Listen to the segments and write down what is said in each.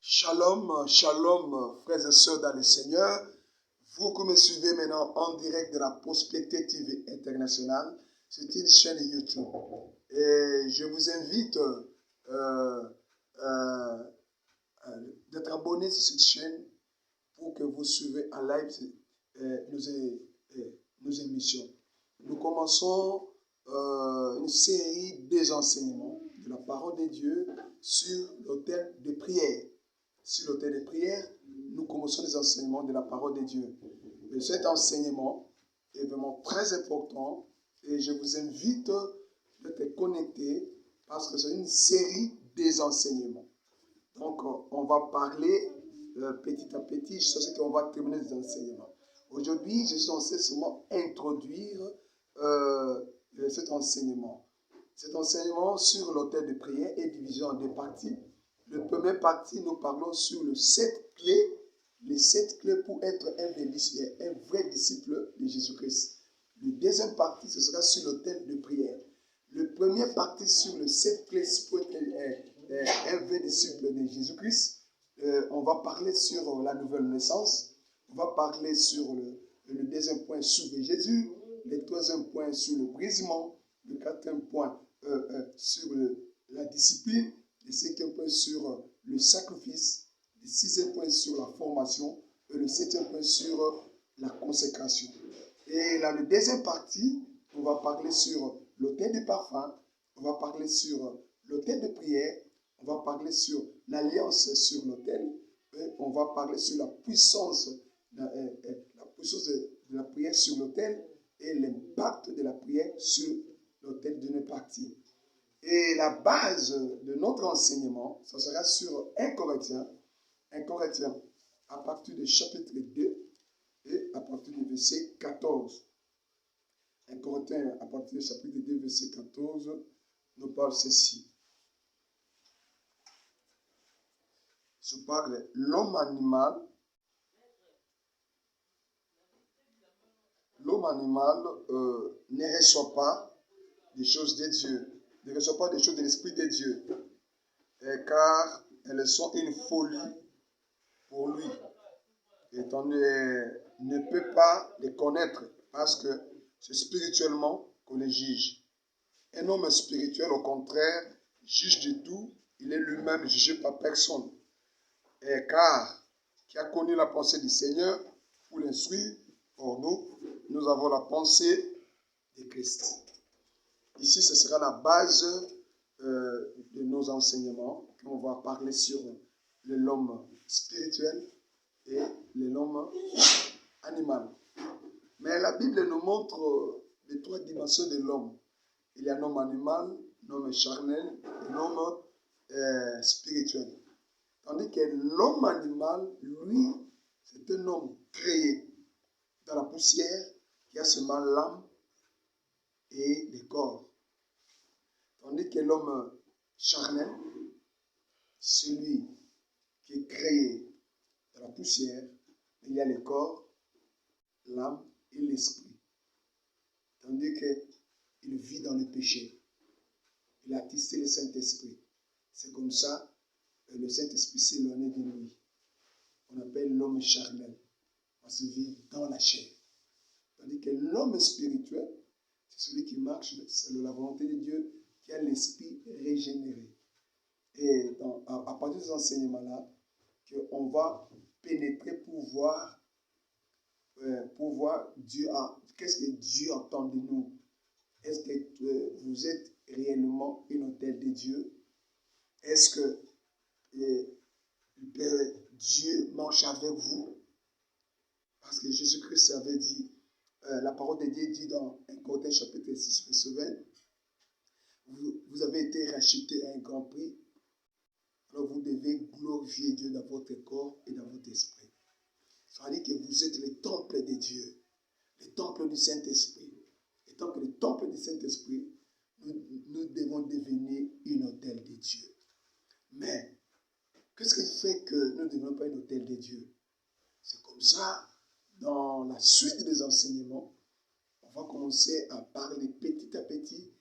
Shalom, shalom, frères et sœurs dans le Seigneur. Vous qui me suivez maintenant en direct de la Prospérité TV Internationale, c'est une chaîne YouTube. Et je vous invite d'être abonné sur cette chaîne pour que vous suivez en live nos émissions. Nous commençons une série des enseignements de la parole de Dieu sur l'autel de prière. Sur l'autel de prière, nous commençons les enseignements de la parole de Dieu. Et cet enseignement est vraiment très important et je vous invite d'être connectés parce que c'est une série des enseignements. Donc, on va parler petit à petit jusqu'à ce qu'on va terminer les enseignements. Aujourd'hui, je suis censé seulement introduire cet enseignement. Cet enseignement sur l'autel de prière est divisé en deux parties. La première partie, nous parlons sur les 7 clés pour être un vrai disciple de Jésus-Christ. La deuxième partie, ce sera sur l'autel de prière. La première partie sur les 7 clés pour être un vrai disciple de Jésus-Christ. On va parler sur la nouvelle naissance. On va parler sur le deuxième point sur Jésus. Le troisième point sur le brisement. Le quatrième point sur la discipline. Le cinquième point sur le sacrifice. Le sixième point sur la formation. Et le septième point sur la consécration. Et dans la deuxième partie, on va parler sur l'autel des parfums. On va parler sur l'autel de prière. On va parler sur l'alliance sur l'autel. On va parler sur la puissance de la prière sur l'autel et l'impact de la prière sur l'autel d'une partie. Et la base de notre enseignement, ça sera sur 1 Corinthiens à partir du chapitre 2 et à partir du verset 14. 1 Corinthiens à partir du chapitre 2, verset 14, nous parle ceci. Je parle l'homme animal. L'homme animal ne reçoit pas des choses de Dieu, ne reçoit pas des choses de l'Esprit de Dieu, car elles sont une folie pour lui. Et on ne peut pas les connaître parce que c'est spirituellement qu'on les juge. Un homme spirituel, au contraire, juge de tout, il est lui-même jugé par personne. Car qui a connu la pensée du Seigneur pour l'instruire, or nous avons la pensée de Christ. Ici, ce sera la base de nos enseignements. On va parler sur l'homme spirituel et l'homme animal. Mais la Bible nous montre les 3 dimensions de l'homme. Il y a un homme animal, un homme charnel et un homme spirituel. Tandis que l'homme animal, lui, c'est un homme créé dans la poussière qui a seulement l'âme et le corps. Tandis que l'homme charnel, celui qui est créé dans la poussière, il y a le corps, l'âme et l'esprit. Tandis qu'il vit dans le péché. Il a attesté le Saint-Esprit. C'est comme ça que le Saint-Esprit s'est éloigné de lui. On appelle l'homme charnel, parce qu'il vit dans la chair. Tandis que l'homme spirituel, c'est celui qui marche, c'est la volonté de Dieu, qui a l'esprit régénéré. Et à partir de ces enseignements-là, on va pénétrer pour voir Dieu, qu'est-ce que Dieu entend de nous. Est-ce que vous êtes réellement une hôtel de Dieu? Est-ce que Dieu marche avec vous? Parce que Jésus-Christ avait dit, la parole de Dieu dit dans 1 Corinthiens chapitre 6, verset 20, vous avez été rachetés à un grand prix, alors vous devez glorifier Dieu dans votre corps et dans votre esprit. Ça veut dire que vous êtes le temple de Dieu, le temple du Saint-Esprit. Et tant que le temple du Saint-Esprit, nous devons devenir une hôtel de Dieu. Mais, qu'est-ce qui fait que nous ne devenons pas une hôtel de Dieu? C'est comme ça, dans la suite des enseignements, on va commencer à parler petit à petit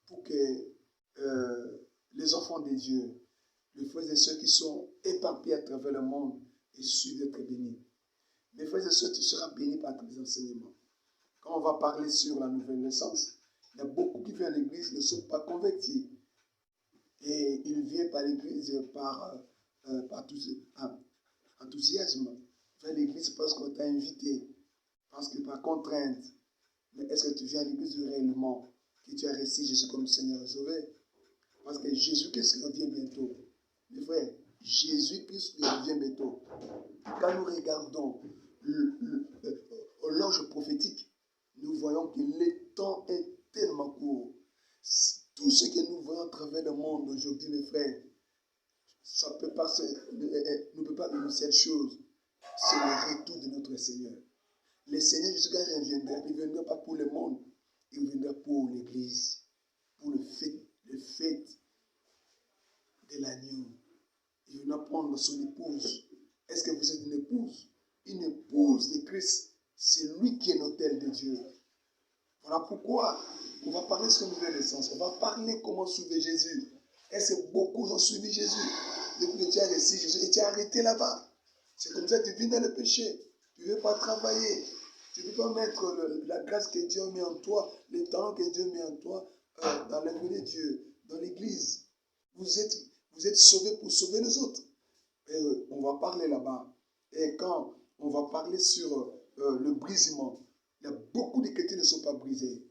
pour que les enfants de Dieu, les frères et sœurs qui sont éparpillés à travers le monde et suivent d'être bénis. Mes frères et sœurs, tu seras béni par tous les enseignements. Quand on va parler sur la nouvelle naissance, il y a beaucoup qui viennent à l'église ne sont pas convertis. Et ils viennent par l'église par enthousiasme. Vers l'église parce qu'on t'a invité, parce que par contrainte. Mais est-ce que tu viens à l'église réellement, que tu as reçu Jésus comme Seigneur et Sauveur? Parce que Jésus-Christ revient bientôt. Mes frères, Jésus-Christ revient bientôt. Quand nous regardons l'horloge prophétique, nous voyons que le temps est tellement court. Tout ce que nous voyons à travers le monde aujourd'hui, mes frères, ça ne peut pas être une seule chose. C'est le retour de notre Seigneur. Le Seigneur Jésus-Christ reviendra. Il ne viendra pas pour le monde. Il viendra pour l'Église. Pour le fête de l'agneau. Il viendra prendre son épouse. Est-ce que vous êtes une épouse? Une épouse de Christ. C'est lui qui est l'autel de Dieu. Voilà pourquoi on va parler sur la nouvelle naissance. On va parler comment suivre Jésus. Est-ce que beaucoup ont suivi Jésus? Depuis que tu as reçu Jésus et tu es arrêté là-bas. C'est comme ça que tu vis dans le péché. Tu ne veux pas travailler. Tu ne veux pas mettre la grâce que Dieu a mis en toi, le talent que Dieu a mis en toi dans l'œuvre de Dieu, dans l'église. Vous êtes sauvés pour sauver les autres. Et on va parler là-bas. Et quand on va parler sur le brisement, il y a beaucoup de chrétiens qui ne sont pas brisés.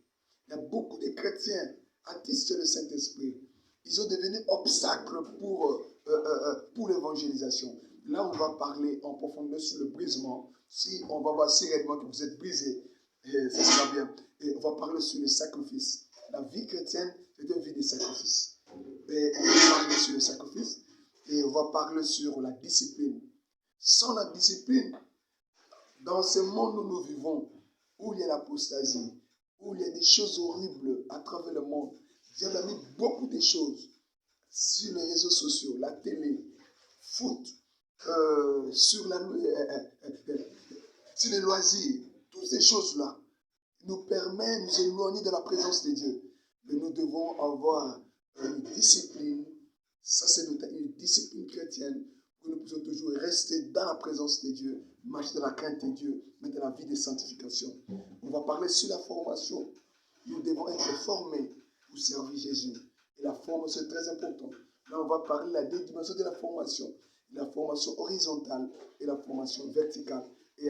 Il y a beaucoup de chrétiens attestent le Saint-Esprit. Ils sont devenus obstacles pour l'évangélisation. Là, on va parler en profondeur sur le brisement. Si on va voir si réellement que vous êtes brisé, ça sera bien. Et on va parler sur le sacrifice. La vie chrétienne, c'est une vie de sacrifice. Et on va parler sur le sacrifice. Et on va parler sur la discipline. Sans la discipline, dans ce monde où nous vivons, où il y a l'apostasie, où il y a des choses horribles à travers le monde, Dieu a mis beaucoup de choses sur les réseaux sociaux, la télé, foot, sur les loisirs. Toutes ces choses-là nous permettent de nous éloigner de la présence de Dieu. Mais nous devons avoir une discipline, ça c'est une discipline chrétienne, où nous pouvons toujours rester dans la présence de Dieu, marcher dans la crainte de Dieu, mais dans la vie de sanctification. On va parler sur la formation. Nous devons être formés pour servir Jésus. Et la formation est très importante. Là, on va parler de la deux dimensions de la formation. La formation horizontale et la formation verticale. Et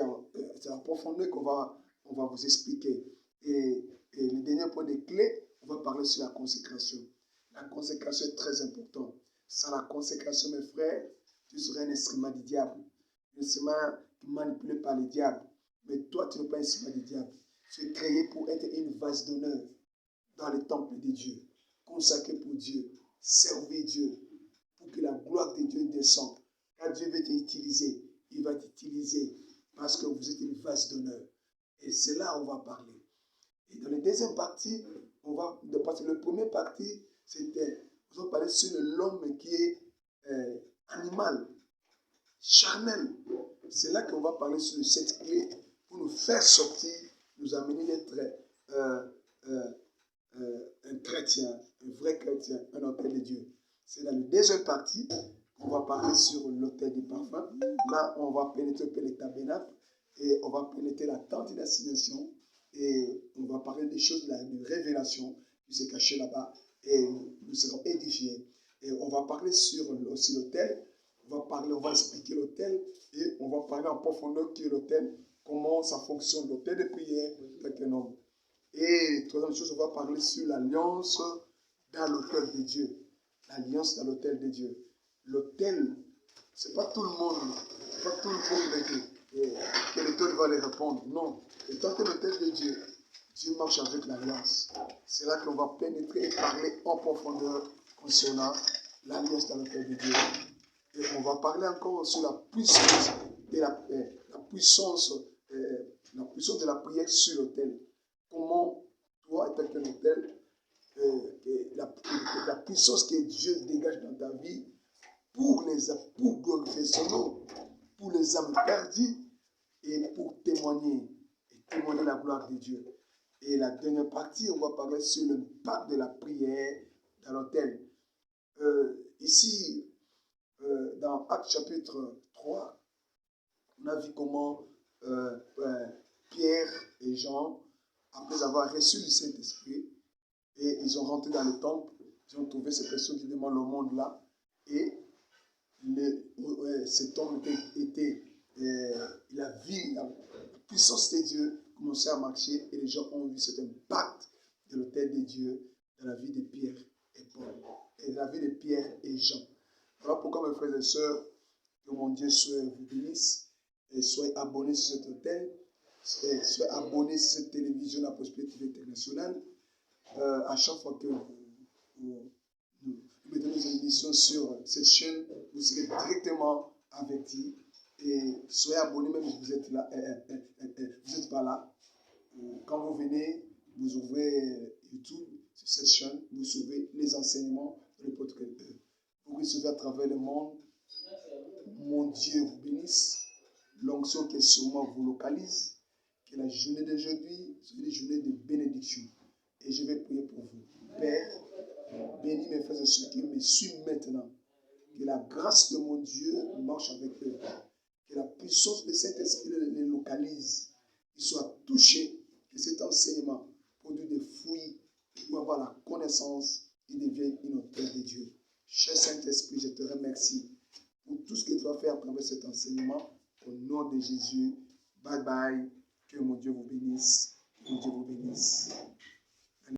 c'est la profondeur qu'on va vous expliquer. Et le dernier point de clé, on va parler sur la consécration. La consécration est très importante. Sans la consécration, mes frères, tu serais un instrument du diable. Un instrument manipulé par le diable. Mais toi, tu n'es pas un instrument du diable. Tu es créé pour être une vase d'honneur dans le temple de Dieu. Consacré pour Dieu. Servir Dieu. Pour que la gloire de Dieu descende. Quand Dieu veut t'utiliser, il va t'utiliser parce que vous êtes une vase d'honneur. Et c'est là où on va parler. Et dans la deuxième partie, parce que le premier partie, c'était, nous allons parler sur l'homme qui est animal, charnel. C'est là qu'on va parler sur cette clé pour nous faire sortir, nous amener d'être un chrétien, un vrai chrétien, un autel de Dieu. C'est dans la deuxième partie qu'on va parler sur l'autel du parfum. Là, on va pénétrer le tabernacle et on va pénétrer la tente d'assignation et on va parler des choses de révélation qui s'est cachée là-bas et nous serons édifiés. Et on va parler sur aussi l'autel. On va expliquer l'autel et on va parler en profondeur qui est l'autel, comment ça fonctionne, l'autel de prière avec un homme. Et troisième chose, on va parler sur l'alliance dans l'autel de Dieu. L'alliance dans l'autel de Dieu. L'autel, ce n'est pas tout le monde, que l'autel va les répondre. Non, étant que l'autel de Dieu, Dieu marche avec l'alliance. C'est là qu'on va pénétrer et parler en profondeur concernant l'alliance dans l'autel de Dieu. Et on va parler encore sur la puissance de la puissance de la prière sur l'autel. Comment toi, étant qu'un autel, la puissance que Dieu dégage dans ta vie pour glorifier son nom, pour les âmes perdues et pour témoigner la gloire de Dieu. Et la dernière partie, on va parler sur l'impact de la prière dans l'autel. Ici, dans Actes chapitre 3, on a vu comment Pierre et Jean, après avoir reçu le Saint-Esprit, et ils ont rentré dans le temple, ils ont trouvé ces personnes qui demandent le monde là, et cet homme il a vu la puissance de Dieu commencer à marcher, et les gens ont vu cet impact de l'autel de Dieu dans la vie de Pierre et Paul, et dans la vie de Pierre et Jean. Voilà pourquoi, mes frères et sœurs, que mon Dieu soit vous bénisse, et soyez abonnés sur cet hôtel, soyez abonnés sur cette télévision, la Prospérité Internationale. À chaque fois que vous mettez nos émissions sur cette chaîne, vous serez directement avertis. Et soyez abonnés même si vous êtes là, vous n'êtes pas là. Quand vous venez, vous ouvrez YouTube sur cette chaîne, vous recevez les enseignements de n'importe quelle heure. Vous recevez à travers le monde. Mon Dieu vous bénisse. L'onction qui est sur moi vous localise. Que la journée d'aujourd'hui soit une journée de bénédiction. Et je vais prier pour vous. Père, bénis mes frères et ceux qui me suivent maintenant. Que la grâce de mon Dieu marche avec eux. Que la puissance de Saint-Esprit les localise. Qu'ils soient touchés. Que cet enseignement produise des fruits pour avoir la connaissance et devienne une autel de Dieu. Cher Saint-Esprit, je te remercie pour tout ce que tu vas faire à travers cet enseignement. Au nom de Jésus. Bye bye. Que mon Dieu vous bénisse. Que Dieu vous bénisse.